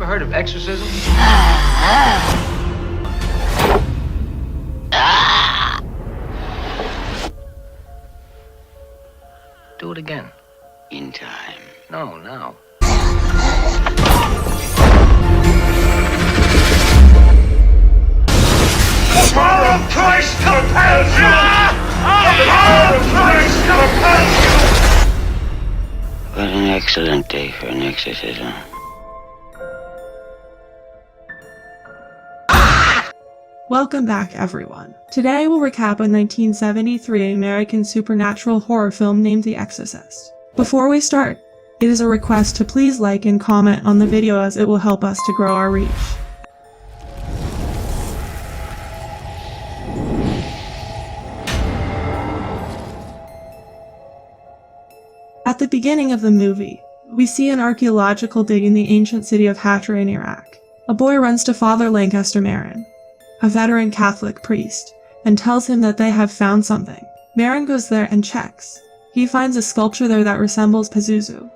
ever heard of exorcism? Do it again. In time. No, now. The power of Christ compels you! The power of Christ compels you! What an excellent day for an exorcism. Welcome back, everyone. Today we'll recap a 1973 American supernatural horror film named The Exorcist. Before we start, it is a request to please like and comment on the video as it will help us to grow our reach. At the beginning of the movie, we see an archaeological dig in the ancient city of Hatra in Iraq. A boy runs to Father Lancaster Marin, a veteran Catholic priest, and tells him that they have found something. Marin goes there and checks. He finds a sculpture there that resembles Pazuzu,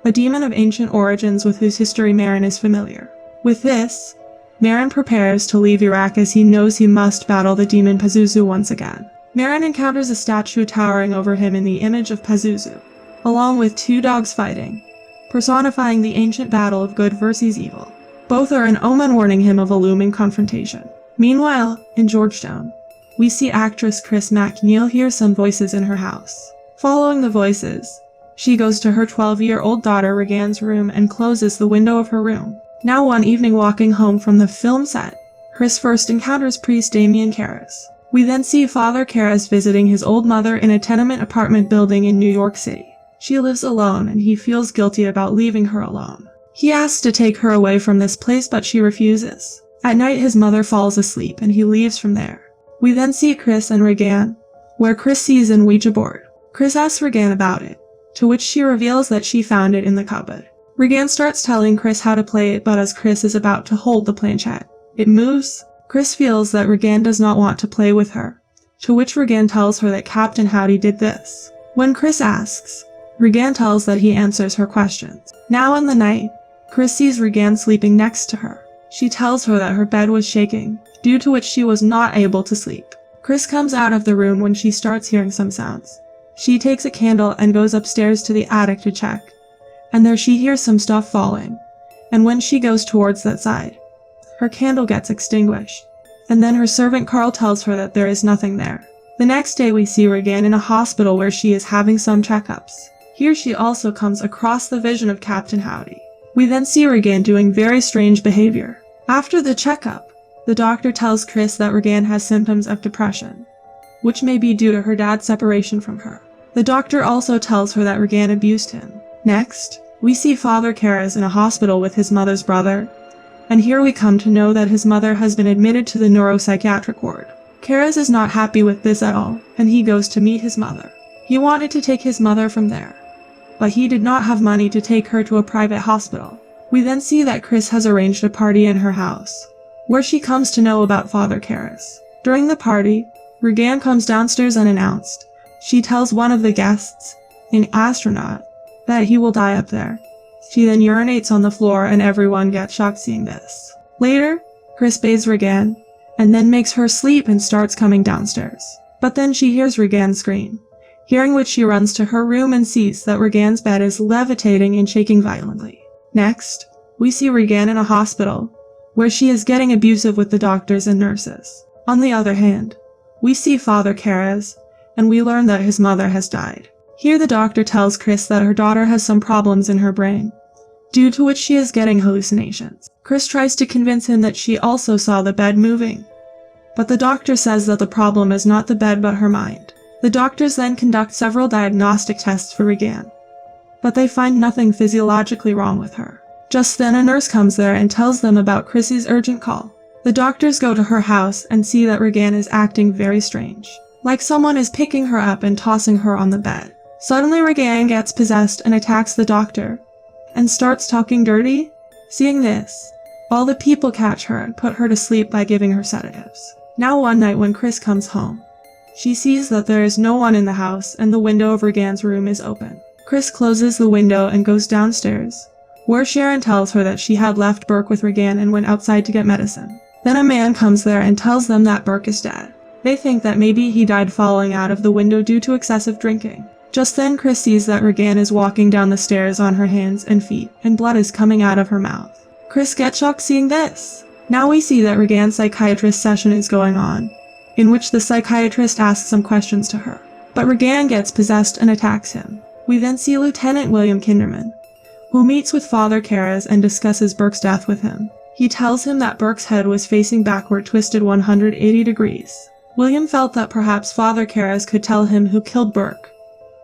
a demon of ancient origins with whose history Marin is familiar. With this, Marin prepares to leave Iraq as he knows he must battle the demon Pazuzu once again. Marin encounters a statue towering over him in the image of Pazuzu, along with two dogs fighting, personifying the ancient battle of good versus evil. Both are an omen warning him of a looming confrontation. Meanwhile, in Georgetown, we see actress Chris McNeil hear some voices in her house. Following the voices, she goes to her 12-year-old daughter Regan's room and closes the window of her room. Now one evening walking home from the film set, Chris first encounters priest Damien Karras. We then see Father Karras visiting his old mother in a tenement apartment building in New York City. She lives alone and he feels guilty about leaving her alone. He asks to take her away from this place but she refuses. At night his mother falls asleep and he leaves from there. We then see Chris and Regan, where Chris sees an Ouija board. Chris asks Regan about it, to which she reveals that she found it in the cupboard. Regan starts telling Chris how to play it, but as Chris is about to hold the planchette, it moves. Chris feels that Regan does not want to play with her, to which Regan tells her that Captain Howdy did this. When Chris asks, Regan tells that he answers her questions. Now in the night, Chris sees Regan sleeping next to her. She tells her that her bed was shaking, due to which she was not able to sleep. Chris comes out of the room when she starts hearing some sounds. She takes a candle and goes upstairs to the attic to check, and there she hears some stuff falling, and when she goes towards that side, her candle gets extinguished, and then her servant Carl tells her that there is nothing there. The next day we see Regan in a hospital where she is having some checkups. Here she also comes across the vision of Captain Howdy. We then see Regan doing very strange behavior. After the checkup, the doctor tells Chris that Regan has symptoms of depression, which may be due to her dad's separation from her. The doctor also tells her that Regan abused him. Next, we see Father Karras in a hospital with his mother's brother, and here we come to know that his mother has been admitted to the neuropsychiatric ward. Karras is not happy with this at all, and he goes to meet his mother. He wanted to take his mother from there, but he did not have money to take her to a private hospital. We then see that Chris has arranged a party in her house, where she comes to know about Father Karras. During the party, Regan comes downstairs unannounced. She tells one of the guests, an astronaut, that he will die up there. She then urinates on the floor and everyone gets shocked seeing this. Later, Chris bathes Regan, and then makes her sleep and starts coming downstairs. But then she hears Regan scream, hearing which she runs to her room and sees that Regan's bed is levitating and shaking violently. Next, we see Regan in a hospital, where she is getting abusive with the doctors and nurses. On the other hand, we see Father Karras, and we learn that his mother has died. Here the doctor tells Chris that her daughter has some problems in her brain, due to which she is getting hallucinations. Chris tries to convince him that she also saw the bed moving, but the doctor says that the problem is not the bed but her mind. The doctors then conduct several diagnostic tests for Regan, but they find nothing physiologically wrong with her. Just then a nurse comes there and tells them about Chrissy's urgent call. The doctors go to her house and see that Regan is acting very strange, like someone is picking her up and tossing her on the bed. Suddenly Regan gets possessed and attacks the doctor, and starts talking dirty. Seeing this, all the people catch her and put her to sleep by giving her sedatives. Now one night when Chris comes home, she sees that there is no one in the house and the window of Regan's room is open. Chris closes the window and goes downstairs, where Sharon tells her that she had left Burke with Regan and went outside to get medicine. Then a man comes there and tells them that Burke is dead. They think that maybe he died falling out of the window due to excessive drinking. Just then Chris sees that Regan is walking down the stairs on her hands and feet, and blood is coming out of her mouth. Chris gets shocked seeing this. Now we see that Regan's psychiatrist session is going on, in which the psychiatrist asks some questions to her. But Regan gets possessed and attacks him. We then see Lieutenant William Kinderman, who meets with Father 𝐂𝐻 and discusses Burke's death with him. He tells him that Burke's head was facing backward, twisted 180 degrees. William felt that perhaps Father 𝐂𝐻 could tell him who killed Burke,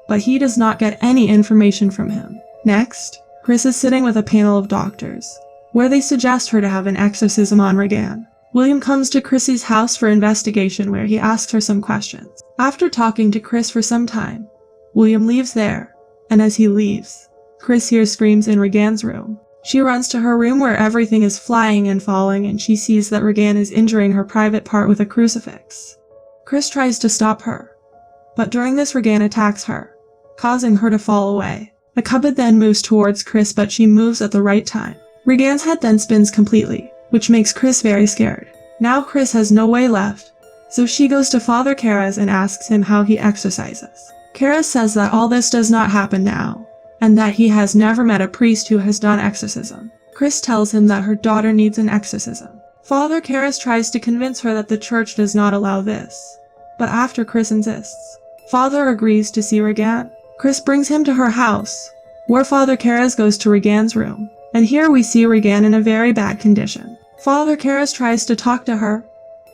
but he does not get any information from him. Next, Chris is sitting with a panel of doctors, where they suggest her to have an exorcism on Regan. William comes to Chrissy's house for investigation, where he asks her some questions. After talking to Chris for some time, William leaves there, and as he leaves, Chris hears screams in Regan's room. She runs to her room where everything is flying and falling, and she sees that Regan is injuring her private part with a crucifix. Chris tries to stop her, but during this Regan attacks her, causing her to fall away. The cupboard then moves towards Chris, but she moves at the right time. Regan's head then spins completely, which makes Chris very scared. Now Chris has no way left, so she goes to Father 𝐂𝐻 and asks him how he exorcises. 𝐂𝐻 says that all this does not happen now, and that he has never met a priest who has done exorcism. Chris tells him that her daughter needs an exorcism. Father 𝐂𝐻 tries to convince her that the church does not allow this, but after Chris insists, Father agrees to see Regan. Chris brings him to her house, where Father 𝐂𝐻 goes to Regan's room, and here we see Regan in a very bad condition. Father 𝐂𝐻 tries to talk to her,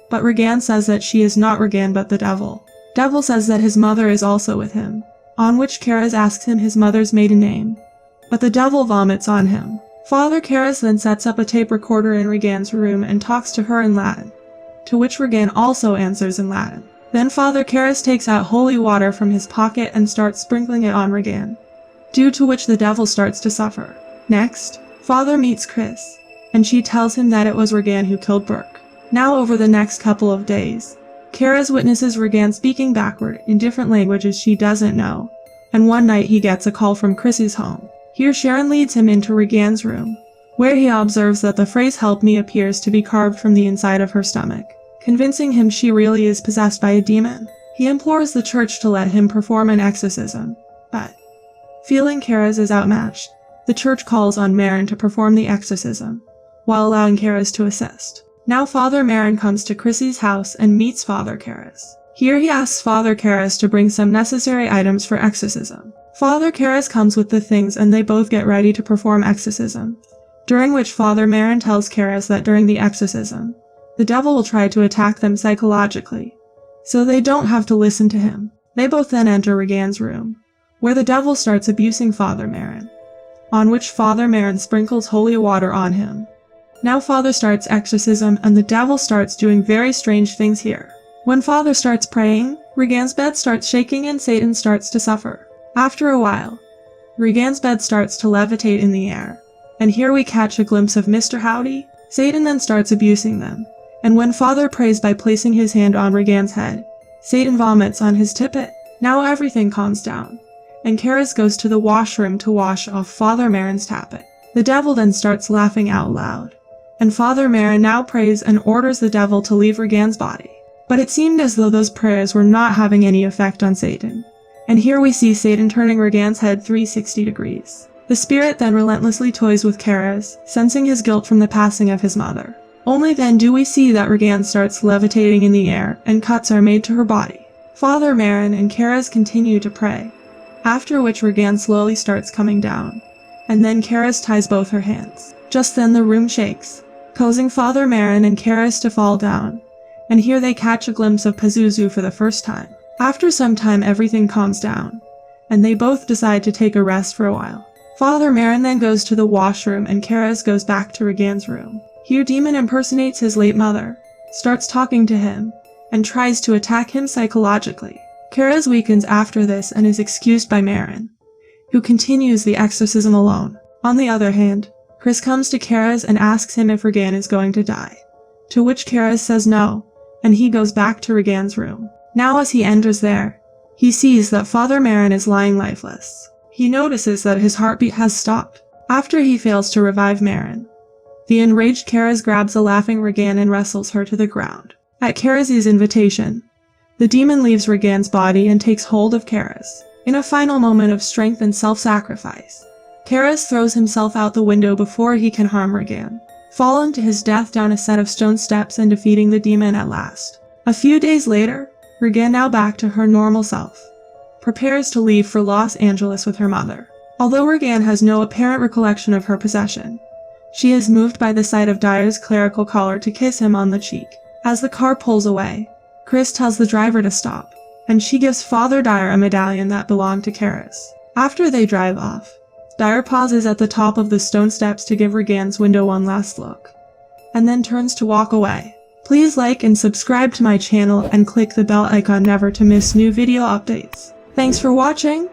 but Regan says that she is not Regan but the devil. Devil says that his mother is also with him, on which 𝐂𝐻 asks him his mother's maiden name, but the devil vomits on him. Father 𝐂𝐻 then sets up a tape recorder in Regan's room and talks to her in Latin, to which Regan also answers in Latin. Then Father 𝐂𝐻 takes out holy water from his pocket and starts sprinkling it on Regan, due to which the devil starts to suffer. Next, Father meets Chris, and she tells him that it was Regan who killed Burke. Now over the next couple of days, 𝐂𝐻 witnesses Regan speaking backward in different languages she doesn't know, and one night he gets a call from Chrissy's home. Here Sharon leads him into Regan's room, where he observes that the phrase "help me" appears to be carved from the inside of her stomach, convincing him she really is possessed by a demon. He implores the church to let him perform an exorcism, but, feeling 𝐂𝐻 is outmatched, the church calls on Marin to perform the exorcism, while allowing 𝐂𝐻 to assist. Now Father Marin comes to Chrissy's house and meets Father 𝐂𝐻. Here he asks Father 𝐂𝐻 to bring some necessary items for exorcism. Father 𝐂𝐻 comes with the things and they both get ready to perform exorcism, during which Father Marin tells 𝐂𝐻 that during the exorcism, the devil will try to attack them psychologically, so they don't have to listen to him. They both then enter Regan's room, where the devil starts abusing Father Marin, on which Father Marin sprinkles holy water on him. Now Father starts exorcism and the devil starts doing very strange things here. When Father starts praying, Regan's bed starts shaking and Satan starts to suffer. After a while, Regan's bed starts to levitate in the air, and here we catch a glimpse of Mr. Howdy. Satan then starts abusing them, and when Father prays by placing his hand on Regan's head, Satan vomits on his tippet. Now everything calms down, and 𝐂𝐻 goes to the washroom to wash off Father Marin's tappet. The devil then starts laughing out loud, and Father Marin now prays and orders the devil to leave Regan's body. But it seemed as though those prayers were not having any effect on Satan, and here we see Satan turning Regan's head 360 degrees. The spirit then relentlessly toys with 𝐂𝐻, sensing his guilt from the passing of his mother. Only then do we see that Regan starts levitating in the air, and cuts are made to her body. Father Marin and 𝐂𝐻 continue to pray, after which Regan slowly starts coming down, and then 𝐂𝐻 ties both her hands. Just then the room shakes, causing Father Marin and 𝐂𝐻 to fall down, and here they catch a glimpse of Pazuzu for the first time. After some time everything calms down, and they both decide to take a rest for a while. Father Marin then goes to the washroom and 𝐂𝐻 goes back to Regan's room. Here Demon impersonates his late mother, starts talking to him, and tries to attack him psychologically. 𝐂𝐻 weakens after this and is excused by Marin, who continues the exorcism alone. On the other hand, Chris comes to 𝐂𝐻 and asks him if Regan is going to die, to which 𝐂𝐻 says no, and he goes back to Regan's room. Now as he enters there, he sees that Father Marin is lying lifeless. He notices that his heartbeat has stopped. After he fails to revive Marin, the enraged 𝐀𝐄𝐒 grabs a laughing Regan and wrestles her to the ground. At 𝐂𝐄𝐒's invitation, the demon leaves Regan's body and takes hold of 𝐂𝐄𝐒's. In a final moment of strength and self-sacrifice, 𝐂𝐄𝐒 throws himself out the window before he can harm Regan, falling to his death down a set of stone steps and defeating the demon at last. A few days later, Regan, now back to her normal self, prepares to leave for Los Angeles with her mother. Although Regan has no apparent recollection of her possession, she is moved by the sight of Dyer's clerical collar to kiss him on the cheek. As the car pulls away, Chris tells the driver to stop, and she gives Father Dyer a medallion that belonged to 𝐂𝐄𝐒. After they drive off, Dyer pauses at the top of the stone steps to give Regan's window one last look, and then turns to walk away. Please like and subscribe to my channel and click the bell icon never to miss new video updates. Thanks for watching!